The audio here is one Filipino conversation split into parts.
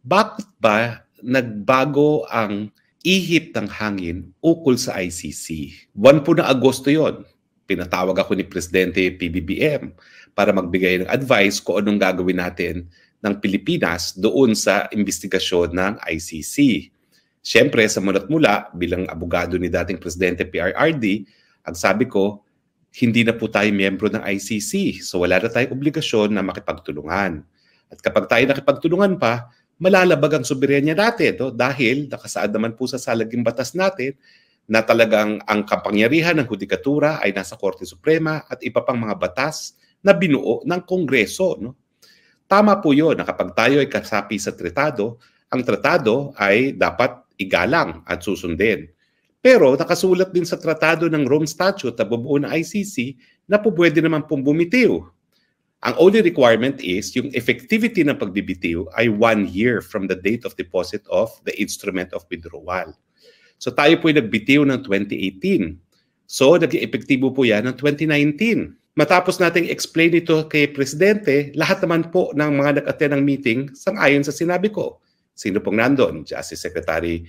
bakit ba nagbago ang ihip ng hangin ukol sa ICC? Buwan po na Agosto yon. Pinatawag ako ni Presidente PBBM para magbigay ng advice kung anong gagawin natin ng Pilipinas doon sa investigasyon ng ICC. Siyempre, sa mulat mula, bilang abogado ni dating Presidente PRRD, ang sabi ko, hindi na po tayo miyembro ng ICC. So wala na tayong obligasyon na makipagtulungan. At kapag tayo nakipagtulungan pa, malalabag ang soberenya natin dahil nakasaad naman po sa salaging batas natin na talagang ang kapangyarihan ng hudikatura ay nasa Korte Suprema at iba pang mga batas na binuo ng Kongreso. Tama po yun na kapag tayo ay kasapi sa tratado, ang tratado ay dapat igalang at susundin. Pero nakasulat din sa tratado ng Rome Statute na bubuo ng ICC na po pwede naman pong bumitiw. Ang only requirement is yung effectivity ng pagbibitiw ay 1 year from the date of deposit of the instrument of withdrawal. So tayo po ay nagbitiw ng 2018. So naging epektibo po yan ng 2019. Matapos nating explain ito kay Presidente, lahat naman po ng mga nag-attend ng meeting sang-ayon sa sinabi ko. Sino pong nandun? Justice Secretary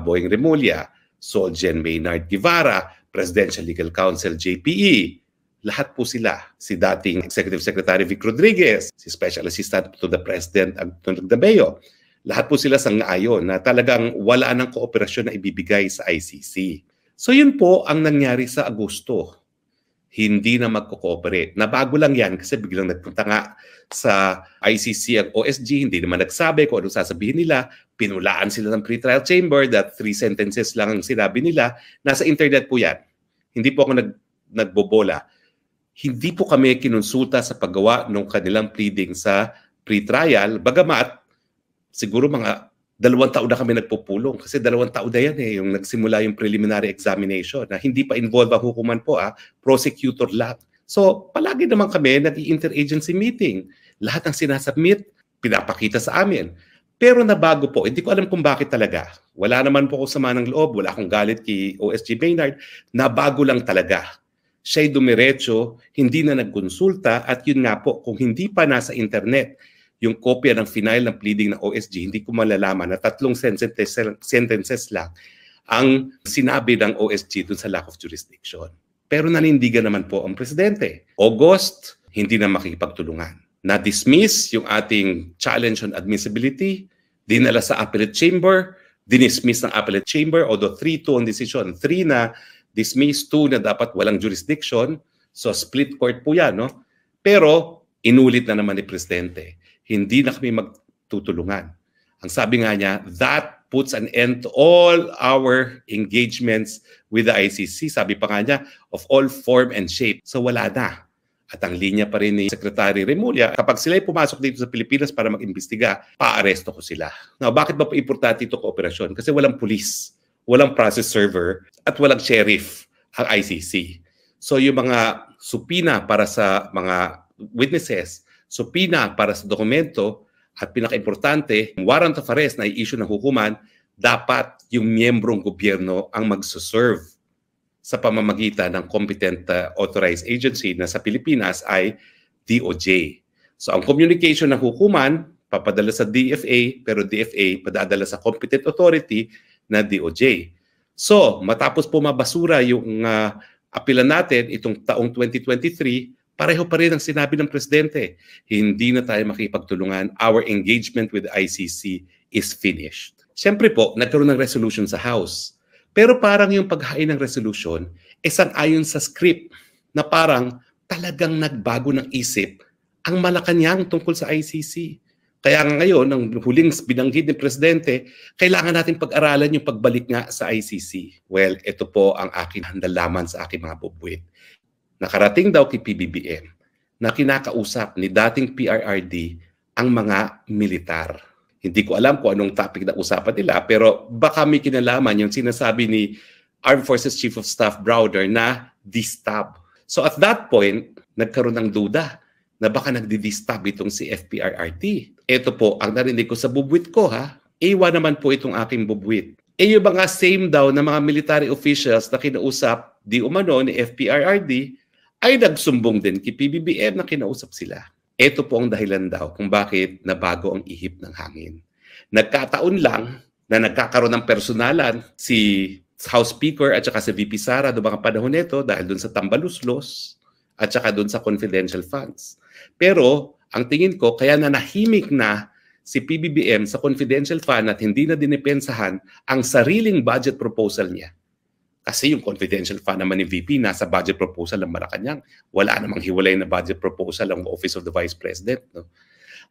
Boying Remulla, Solgen Maynard Guevara, Presidential Legal Counsel JPE. Lahat po sila. Si dating Executive Secretary Vic Rodriguez, si Special Assistant to the President Antonio Dabeo. Lahat po sila sang-ayon na talagang wala ng kooperasyon na ibibigay sa ICC. So yun po ang nangyari sa Agosto. Hindi na magko-cooperate. Nabago lang yan kasi biglang nagpunta nga sa ICC ang OSG, hindi naman nagsabi kung anong sasabihin nila. Pinulaan sila ng pre-trial chamber that 3 sentences lang ang sinabi nila. Nasa internet po yan. Hindi po ako nagbobola. Hindi po kami kinonsulta sa paggawa ng kanilang pleading sa pre-trial, bagamat siguro mga 2 taon na kami nagpupulong kasi 2 taon na yan yung nagsimula yung preliminary examination na hindi pa involved ang hukuman po, prosecutor lang. So palagi naman kami nag-interagency meeting. Lahat ng sinasubmit, pinapakita sa amin. Pero nabago po, hindi ko alam kung bakit talaga. Wala naman po ako sama ng loob, wala akong galit kay OSG Maynard, nabago lang talaga. Siya'y dumiretso, hindi na nagkonsulta at yun nga po, kung hindi pa nasa internet, yung kopya ng final ng pleading ng OSG, hindi ko malalaman na 3 sentences lang ang sinabi ng OSG dun sa lack of jurisdiction. Pero nanindigan naman po ang Presidente. August, hindi na makikipagtulungan. Na-dismiss yung ating challenge on admissibility, dinala sa appellate chamber, dinismiss ng appellate chamber, although 3-2 ang decision, 3 na dismiss, 2 na dapat walang jurisdiction. So split court po yan, no? Pero inulit na naman ni Presidente. Hindi na kami magtutulungan. Ang sabi nga niya, that puts an end to all our engagements with the ICC. Sabi pa nga niya, of all form and shape. So wala na. At ang linya pa rin ni Secretary Remulla, kapag sila ay pumasok dito sa Pilipinas para mag-imbestiga, pa-aresto ko sila. Now, bakit ba importante ito kooperasyon? Kasi walang pulis, walang process server, at walang sheriff ang ICC. So yung mga supina para sa mga witnesses, subpoena para sa dokumento at pinaka-importante, warrant of arrest na i-issue ng hukuman, dapat yung miyembrong gobyerno ang magsuserve sa pamamagitan ng competent authorized agency na sa Pilipinas ay DOJ. So ang communication ng hukuman, papadala sa DFA, pero DFA padadala sa competent authority na DOJ. So matapos po mabasura yung apilan natin itong taong 2023, pareho pa rin ang sinabi ng Presidente. Hindi na tayo makipagtulungan. Our engagement with the ICC is finished. Siyempre po, nagkaroon ng resolution sa House. Pero parang yung paghain ng resolution, sang-ayon sa script na parang talagang nagbago ng isip ang Malacanang tungkol sa ICC. Kaya ngayon, ang huling binanggit ng Presidente, kailangan natin pag-aralan yung pagbalik nga sa ICC. Well, ito po ang aking handalaman sa aking mga bubuit. Nakarating daw kay PBBM na kinakausap ni dating PRRD ang mga militar. Hindi ko alam kung anong topic na usapan nila, pero baka may kinalaman yung sinasabi ni Armed Forces Chief of Staff Browder na distab. So at that point, nagkaroon ng duda na baka nagdi-distab itong si FPRRD. Ito po ang narinig ko sa bubwit ko, ha? Ewa naman po itong aking bubwit. Yung mga same daw na mga military officials na kinausap di umano ni FPRRD ay nagsumbong din kay PBBM na kinausap sila. Ito po ang dahilan daw kung bakit nabago ang ihip ng hangin. Nagkataon lang na nagkakaroon ng personalan si House Speaker at saka si VP Sara doon mga panahon nito dahil doon sa tambaluslos at saka doon sa confidential funds. Pero ang tingin ko, kaya nanahimik na si PBBM sa confidential fund at hindi na dinipensahan ang sariling budget proposal niya. Kasi yung confidential fund naman ni VP nasa budget proposal ng Malacanang. Wala namang hiwalay na budget proposal ang Office of the Vice President. No?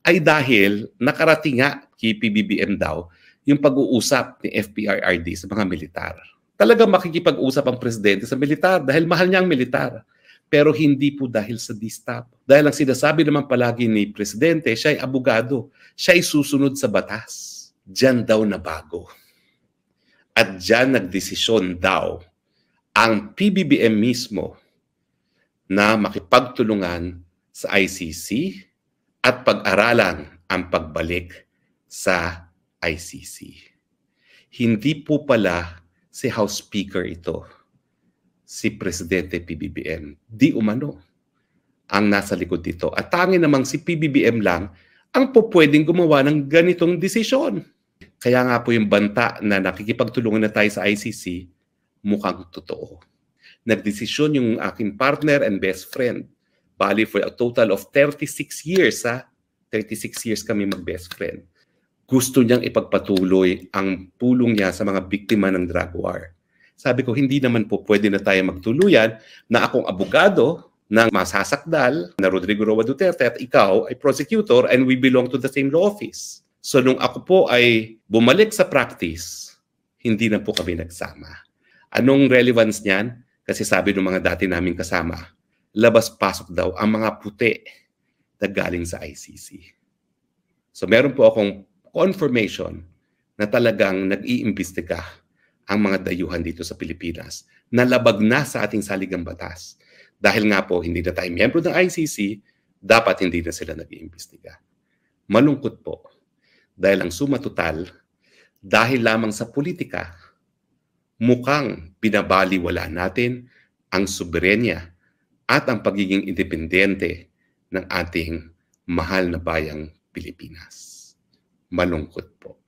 Ay dahil nakarating nga kay PBBM daw yung pag-uusap ni FPRRD sa mga militar. Talagang makikipag-usap ang presidente sa militar dahil mahal niya ang militar. Pero hindi po dahil sa DSTAP. Dahil ang sinasabi naman palagi ni presidente, siya ay abogado. Siya ay susunod sa batas. Diyan daw na bago. At diyan nagdesisyon daw ang PBBM mismo na makipagtulungan sa ICC at pag-aralan ang pagbalik sa ICC. Hindi po pala si House Speaker ito, si Presidente PBBM. Di umano ang nasa likod dito. At tanging namang si PBBM lang ang po pwedeng gumawa ng ganitong desisyon. Kaya nga po yung banta na nakikipagtulungan na tayo sa ICC, mukhang totoo. Nagdesisyon yung aking partner and best friend. Bali for a total of 36 years. 36 years kami mag-best friend. Gusto niyang ipagpatuloy ang tulong niya sa mga biktima ng drug war. Sabi ko, hindi naman po pwede na tayo magtuluyan na akong abogado ng masasakdal na Rodrigo Roa Duterte at ikaw ay prosecutor and we belong to the same law office. So nung ako po ay bumalik sa practice, hindi na po kami nagsama. Anong relevance niyan? Kasi sabi ng mga dati naming kasama, labas-pasok daw ang mga puti na galing sa ICC. So meron po akong confirmation na talagang nag-iimbestiga ang mga dayuhan dito sa Pilipinas na labag na sa ating saligang batas. Dahil nga po hindi na tayo miyembro ng ICC, dapat hindi na sila nag-iimbestiga. Malungkot po. Dahil ang suma total, dahil lamang sa politika, mukhang binabaliwala natin ang soberenya at ang pagiging independente ng ating mahal na bayang Pilipinas. Malungkot po.